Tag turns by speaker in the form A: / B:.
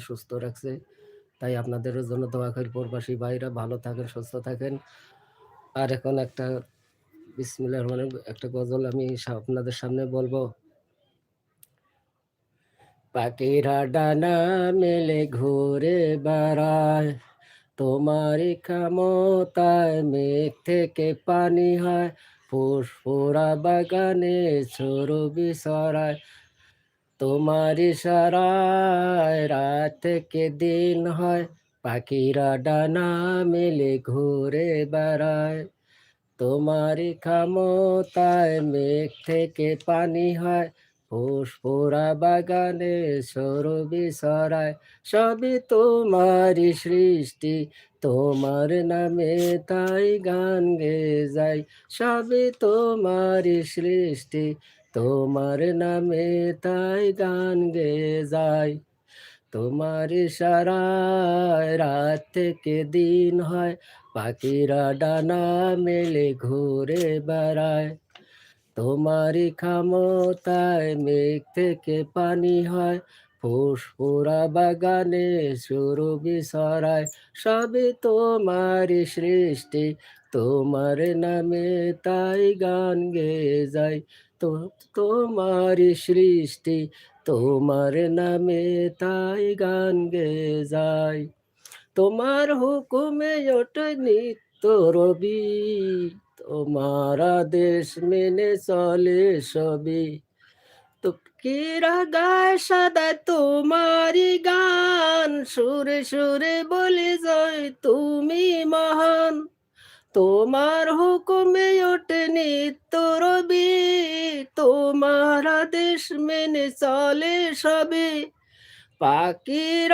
A: সুস্থ রাখছে। তাই আপনাদেরও জন্য দোয়া করি, প্রবাসী ভাইরা ভালো থাকেন, সুস্থ থাকেন। আর এখন একটা বিসমিল্লাহির রহমানির রহিম একটা গজল আমি আপনাদের সামনে বলবো। পাখিরা ডানা মেলে ঘুরে বেড়ায়, তোমারই ক্ষমতায় মেঘ থেকে পানি হয়, ফুরফুরা বাগানে ছড়বি ছড়ায়। তোমার ইশারায় রাত থেকে দিন হয়, পাখিরা ডানা মেলে ঘুরে বেড়ায়। তোমারই ক্ষমতায় মেঘ থেকে পানি হয়, ফুরফুরা বাগানে সরবি ছড়ায়। সবই তোমারই সৃষ্টি, তোমার নামে তাই গান গেয়ে যাই। সবই তোমারই সৃষ্টি, তোমার নামে তাই গান গেয়ে যাই। তোমার ইশারায় রাত থেকে দিন হয়, পাখিরা ডানা মেলে ঘুরে বেড়ায়। তোমারই ক্ষমতায় মেঘ থেকে পানি হয়, ফুরফুরা বাগানে সুরভি ছড়ায়। সবই তোমারই সৃষ্টি, তোমার নামে তাই গান গেয়ে যায়। তো তোমারই সৃষ্টি, তোমার নামে তাই গান গেয়ে যায়। তোমার হুকুমে ওঠে নিত্য রবি, তোমার আদেশ মেনে চলে সবই। তুকিরা গায় সদা তোমারই গান, সুরে সুরে বলে যায় তুমি মহান। তোমার হুকুমে ওঠে নিত্য রবি, তোমার আদেশ মেনে চলে সবে। পাখিরা